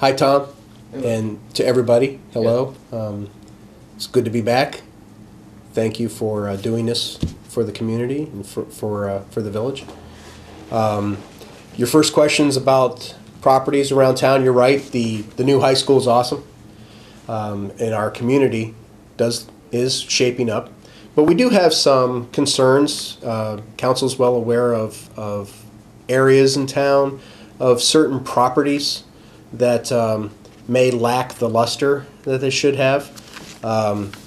Hi, Tom, Hello. and to everybody, hello. It's good to be back. Thank you for doing this for the community and for the village. Your first question's about properties around town. You're right. The new high school is awesome, and our community is shaping up. But we do have some concerns. Council's well aware of areas in town, of certain properties that may lack the luster that they should have.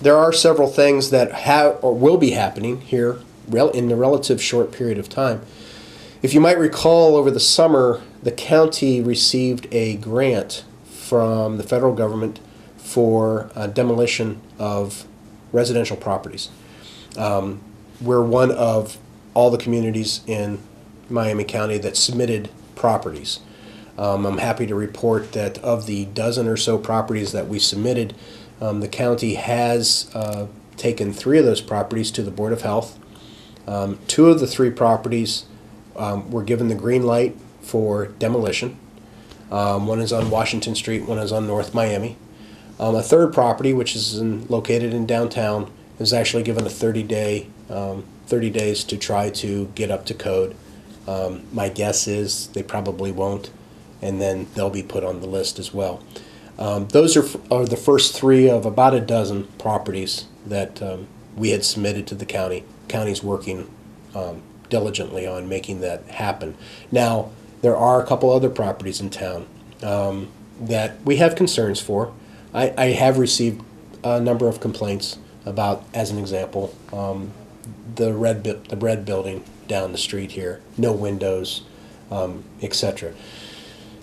There are several things that have or will be happening here in the relative short period of time. If you might recall, over the summer, the county received a grant from the federal government for demolition of residential properties. We're one of all the communities in Miami County that submitted properties. I'm happy to report that of the dozen or so properties that we submitted, the county has taken 3 of those properties to the Board of Health. 2 of the 3 properties were given the green light for demolition. One is on Washington Street, one is on North Miami. A third property, which is located in downtown, is actually given a 30 days to try to get up to code. My guess is they probably won't, and then they'll be put on the list as well. Those are the first 3 of about a dozen properties that we had submitted to the county. County's working diligently on making that happen. Now, there are a couple other properties in town that we have concerns for. I have received a number of complaints about, as an example, the red building down the street here, no windows, etc.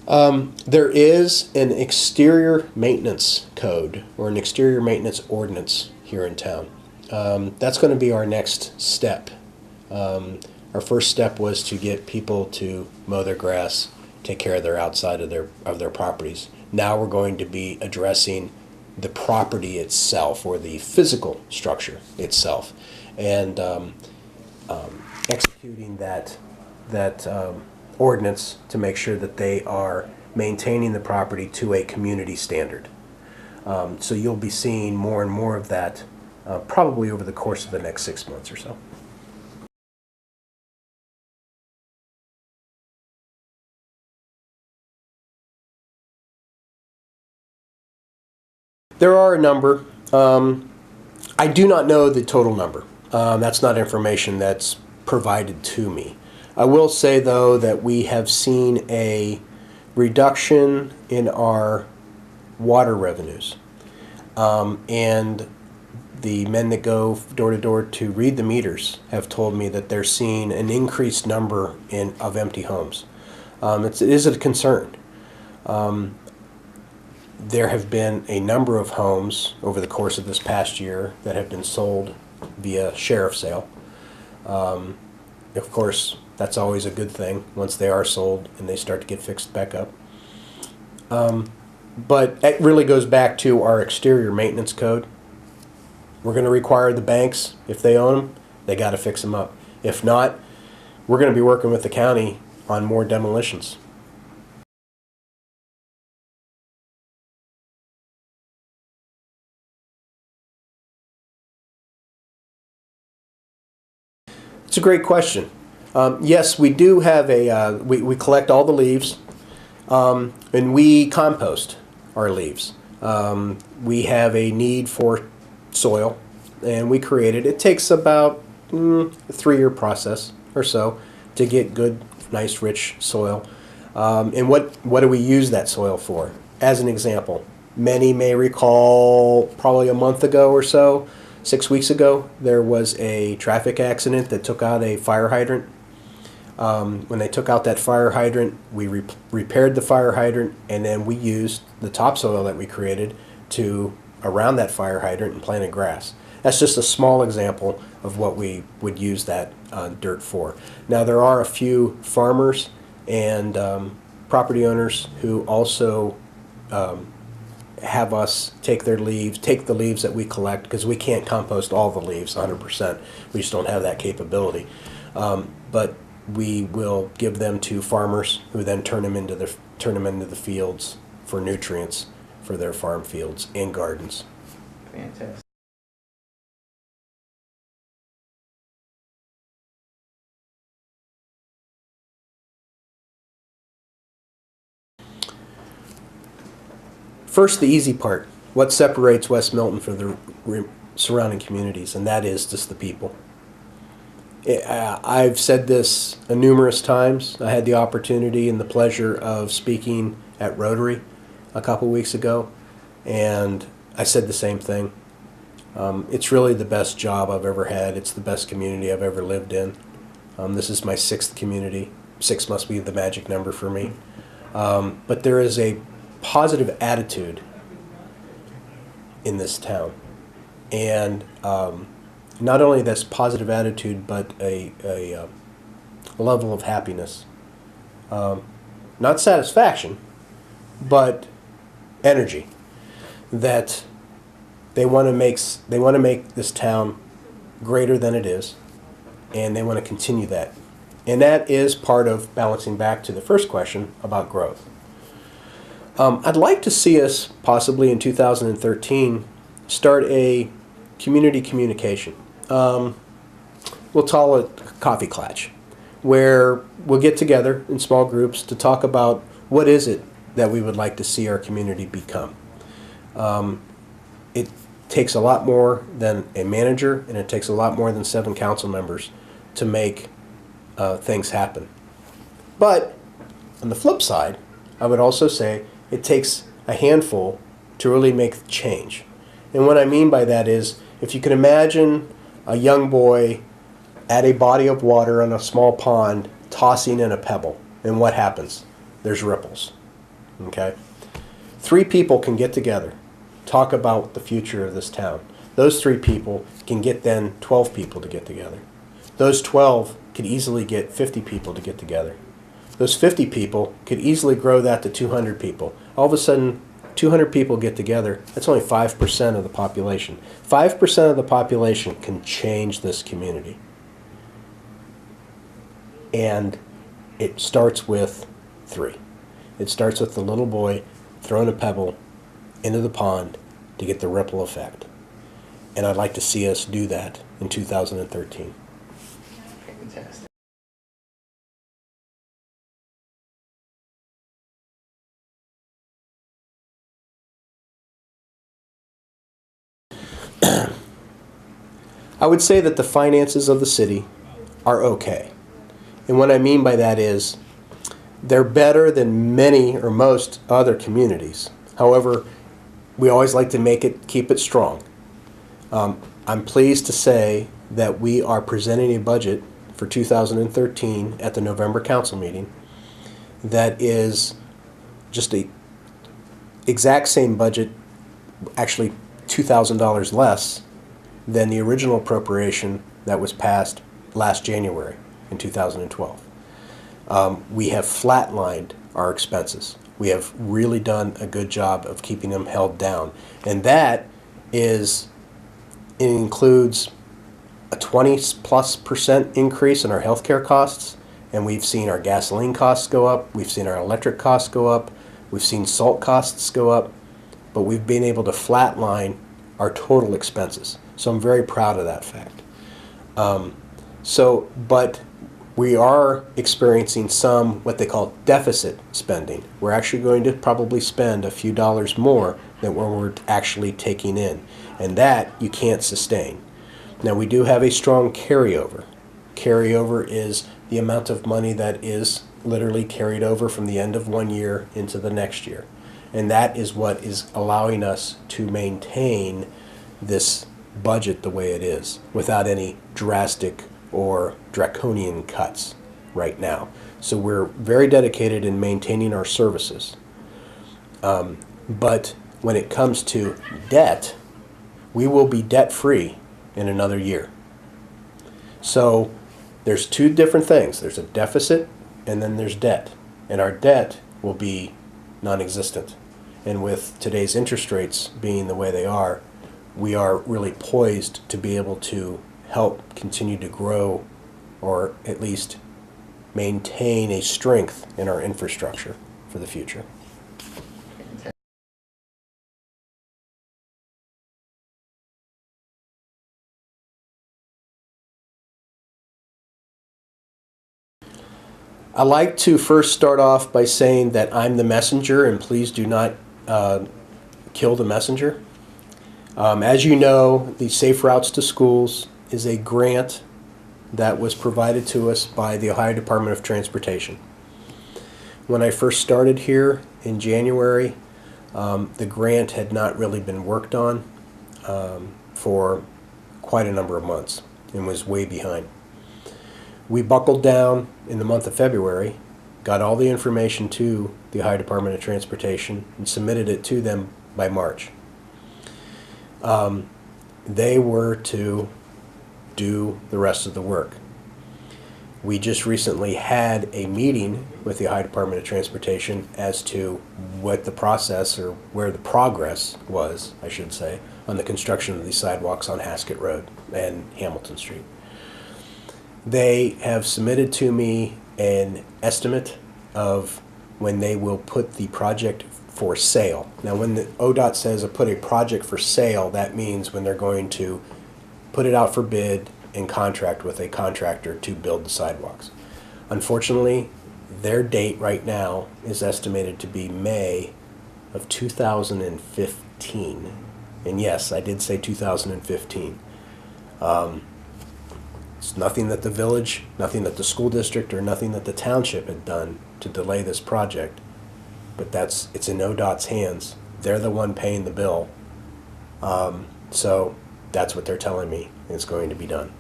There is an exterior maintenance code or an exterior maintenance ordinance here in town. That's going to be our next step. Our first step was to get people to mow their grass, take care of their outside of their properties. Now we're going to be addressing the property itself, or the physical structure itself, and executing that ordinance to make sure that they are maintaining the property to a community standard. So you'll be seeing more and more of that probably over the course of the next 6 months or so. There are a number. I do not know the total number. That's not information that's provided to me. I will say, though, that we have seen a reduction in our water revenues. And the men that go door to door to read the meters have told me that they're seeing an increased number of empty homes. It is a concern. There have been a number of homes over the course of this past year that have been sold via sheriff sale. Of course, that's always a good thing once they are sold and they start to get fixed back up. But it really goes back to our exterior maintenance code. We're going to require the banks, if they own them, they got to fix them up. If not, we're going to be working with the county on more demolitions. It's a great question. Yes, we do have we collect all the leaves, and we compost our leaves. We have a need for soil, and we create it. It takes about a 3-year process or so to get good, nice, rich soil. And what do we use that soil for? As an example, many may recall probably a month ago or so, 6 weeks ago, there was a traffic accident that took out a fire hydrant. When they took out that fire hydrant, we repaired the fire hydrant, and then we used the topsoil that we created around that fire hydrant and planted grass. That's just a small example of what we would use that dirt for. Now, there are a few farmers and property owners who also have us take the leaves that we collect, because we can't compost all the leaves 100%. We just don't have that capability. But we will give them to farmers who then turn them into the fields for nutrients for their farm fields and gardens. Fantastic. First, the easy part. What separates West Milton from the surrounding communities, and that is just the people. I've said this numerous times. I had the opportunity and the pleasure of speaking at Rotary a couple weeks ago, and I said the same thing. It's really the best job I've ever had. It's the best community I've ever lived in. This is my 6th community. 6 must be the magic number for me. But there is a positive attitude in this town, and not only this positive attitude, but a level of happiness, not satisfaction, but energy, that they want to make this town greater than it is, and they want to continue that, and that is part of balancing back to the first question about growth. I'd like to see us possibly in 2013 start a community communication. We'll call it Coffee Clatch, where we'll get together in small groups to talk about what is it that we would like to see our community become. It takes a lot more than a manager, and it takes a lot more than 7 council members to make things happen. But on the flip side, I would also say it takes a handful to really make change. And what I mean by that is, if you can imagine a young boy at a body of water on a small pond tossing in a pebble, and what happens? There's ripples. Okay? 3 people can get together, talk about the future of this town. Those 3 people can get then 12 people to get together. Those 12 could easily get 50 people to get together. Those 50 people could easily grow that to 200 people. All of a sudden, 200 people get together. That's only 5% of the population. 5% of the population can change this community. And it starts with 3. It starts with the little boy throwing a pebble into the pond to get the ripple effect. And I'd like to see us do that in 2013. Fantastic. I would say that the finances of the city are okay. And what I mean by that is they're better than many or most other communities. However, we always like to keep it strong. I'm pleased to say that we are presenting a budget for 2013 at the November council meeting that is just a exact same budget, actually $2,000 less than the original appropriation that was passed last January in 2012. We have flatlined our expenses. We have really done a good job of keeping them held down. And that is, it includes a 20+% increase in our healthcare costs, and we've seen our gasoline costs go up, we've seen our electric costs go up, we've seen salt costs go up, but we've been able to flatline our total expenses. So I'm very proud of that fact. But we are experiencing some what they call deficit spending. We're actually going to probably spend a few dollars more than what we're actually taking in, and that you can't sustain. Now, we do have a strong carryover. Carryover is the amount of money that is literally carried over from the end of one year into the next year. And that is what is allowing us to maintain this budget the way it is without any drastic or draconian cuts right now. So we're very dedicated in maintaining our services. But when it comes to debt, we will be debt-free in another year. So there's 2 different things. There's a deficit and then there's debt. And our debt will be non-existent. And with today's interest rates being the way they are, we are really poised to be able to help continue to grow, or at least maintain a strength in our infrastructure for the future. I like to first start off by saying that I'm the messenger, and please do not kill the messenger. As you know, the Safe Routes to Schools is a grant that was provided to us by the Ohio Department of Transportation. When I first started here in January, the grant had not really been worked on for quite a number of months and was way behind. We buckled down in the month of February, got all the information to the Ohio Department of Transportation, and submitted it to them by March. They were to do the rest of the work. We just recently had a meeting with the Ohio Department of Transportation as to what the process, or where the progress was, I should say, on the construction of these sidewalks on Haskett Road and Hamilton Street. They have submitted to me an estimate of when they will put the project for sale. Now, when the ODOT says put a project for sale, that means when they're going to put it out for bid and contract with a contractor to build the sidewalks. Unfortunately, their date right now is estimated to be May of 2015. And yes, I did say 2015. It's nothing that the village, nothing that the school district, or nothing that the township had done to delay this project. But it's in ODOT's hands. They're the one paying the bill. So that's what they're telling me is going to be done.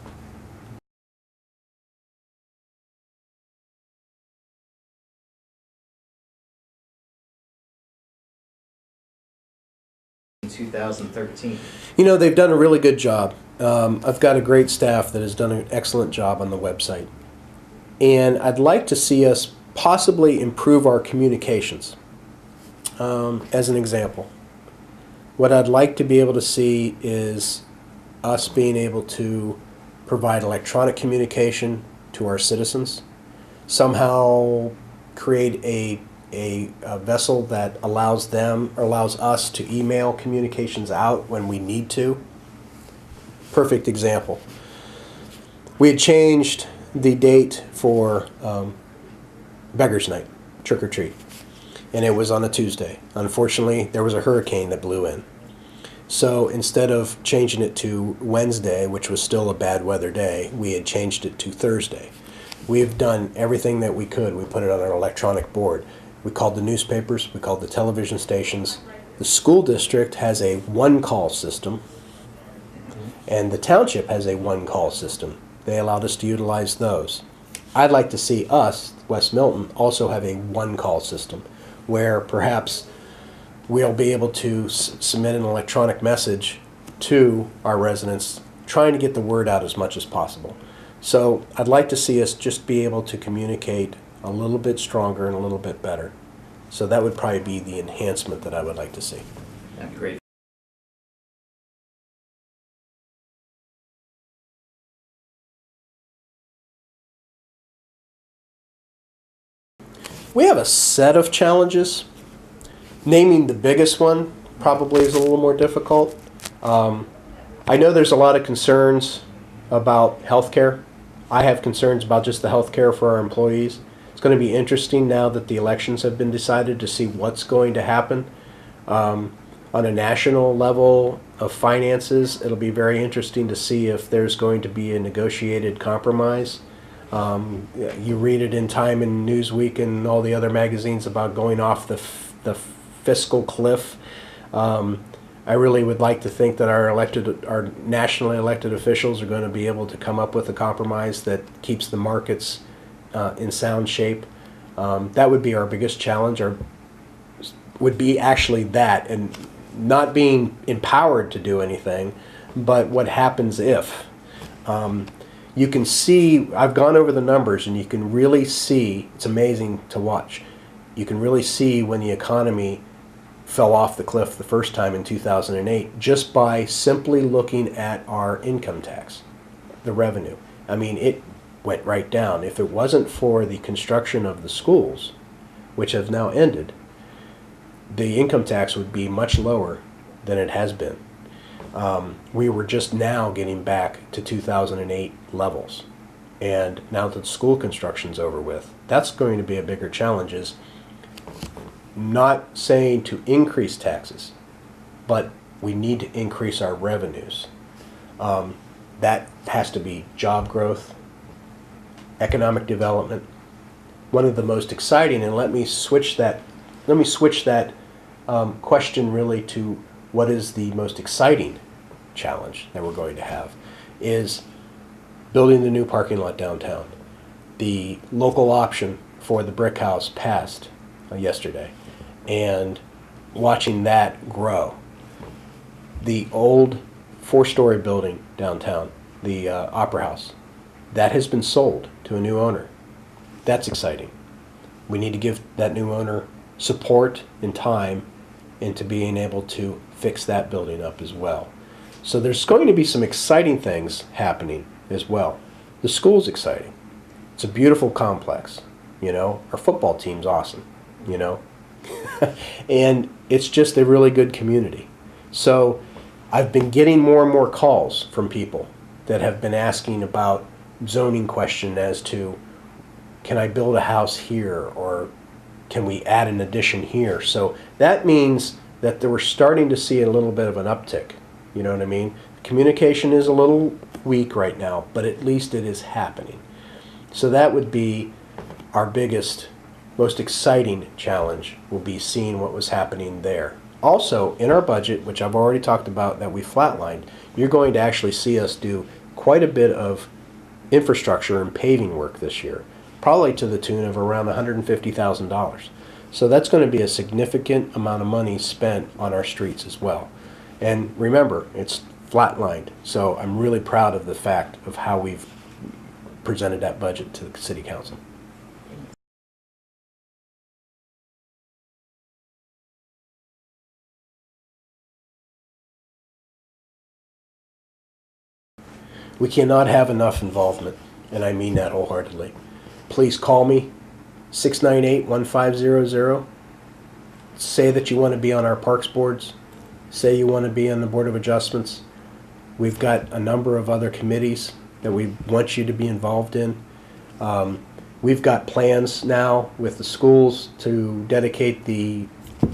In 2013. You know, they've done a really good job. I've got a great staff that has done an excellent job on the website. And I'd like to see us possibly improve our communications. As an example, what I'd like to be able to see is us being able to provide electronic communication to our citizens, somehow create a vessel that allows us to email communications out when we need to. Perfect example. We had changed the date for Beggar's Night, trick or treat, and it was on a Tuesday. Unfortunately, there was a hurricane that blew in. So instead of changing it to Wednesday, which was still a bad weather day, we had changed it to Thursday. We've done everything that we could. We put it on an electronic board. We called the newspapers, we called the television stations. The school district has a one-call system, and the township has a one-call system. They allowed us to utilize those. I'd like to see us, West Milton, also have a one-call system where perhaps we'll be able to submit an electronic message to our residents, trying to get the word out as much as possible. So I'd like to see us just be able to communicate a little bit stronger and a little bit better. So that would probably be the enhancement that I would like to see. That'd be great. We have a set of challenges. Naming the biggest one probably is a little more difficult. I know there's a lot of concerns about healthcare. I have concerns about just the healthcare for our employees. It's going to be interesting now that the elections have been decided to see what's going to happen on a national level of finances. It'll be very interesting to see if there's going to be a negotiated compromise. You read it in Time and Newsweek and all the other magazines about going off the fiscal cliff. I really would like to think that our nationally elected officials are going to be able to come up with a compromise that keeps the markets in sound shape. That would be our biggest challenge, or would be actually that, and not being empowered to do anything, but what happens if. You can see, I've gone over the numbers, and you can really see, it's amazing to watch. You can really see when the economy fell off the cliff the first time in 2008 just by simply looking at our income tax, the revenue. I mean, it went right down. If it wasn't for the construction of the schools, which have now ended, the income tax would be much lower than it has been. We were just now getting back to 2008 levels. And now that school construction's over with, that's going to be a bigger challenge, is not saying to increase taxes, but we need to increase our revenues. That has to be job growth, economic development. One of the most exciting, and let me switch that question really to what is the most exciting challenge that we're going to have, is building the new parking lot downtown. The local option for the brick house passed yesterday, and watching that grow. The old 4-story building downtown, the Opera House, that has been sold to a new owner. That's exciting. We need to give that new owner support and time into being able to fix that building up as well. So there's going to be some exciting things happening as well. The school's exciting. It's a beautiful complex, you know. Our football team's awesome, you know. And it's just a really good community. So I've been getting more and more calls from people that have been asking about zoning question as to, can I build a house here, or can we add an addition here? So that means that we're starting to see a little bit of an uptick. You know what I mean? Communication is a little weak right now, but at least it is happening. So that would be our biggest, most exciting challenge, will be seeing what was happening there. Also, in our budget, which I've already talked about that we flatlined, you're going to actually see us do quite a bit of infrastructure and paving work this year, probably to the tune of around $150,000. So that's going to be a significant amount of money spent on our streets as well. And remember, it's flatlined, so I'm really proud of the fact of how we've presented that budget to the City Council. We cannot have enough involvement, and I mean that wholeheartedly. Please call me, 698-1500. Say that you want to be on our parks boards. Say you want to be on the Board of Adjustments. We've got a number of other committees that we want you to be involved in. We've got plans now with the schools to dedicate the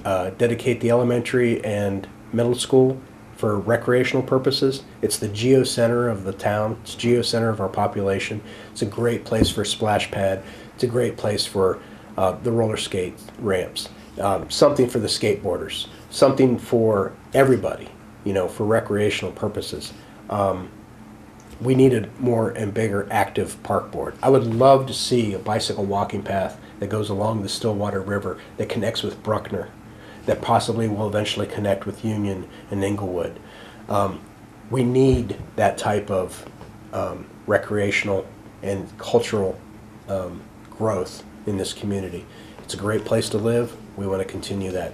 elementary and middle school for recreational purposes. It's the geo center of the town. It's geo center of our population. It's a great place for a splash pad. It's a great place for the roller skate ramps. Something for the skateboarders. Something for everybody, you know, for recreational purposes. We need a more and bigger active park board. I would love to see a bicycle walking path that goes along the Stillwater River that connects with Bruckner, that possibly will eventually connect with Union and Inglewood. We need that type of recreational and cultural growth in this community. It's a great place to live. We want to continue that.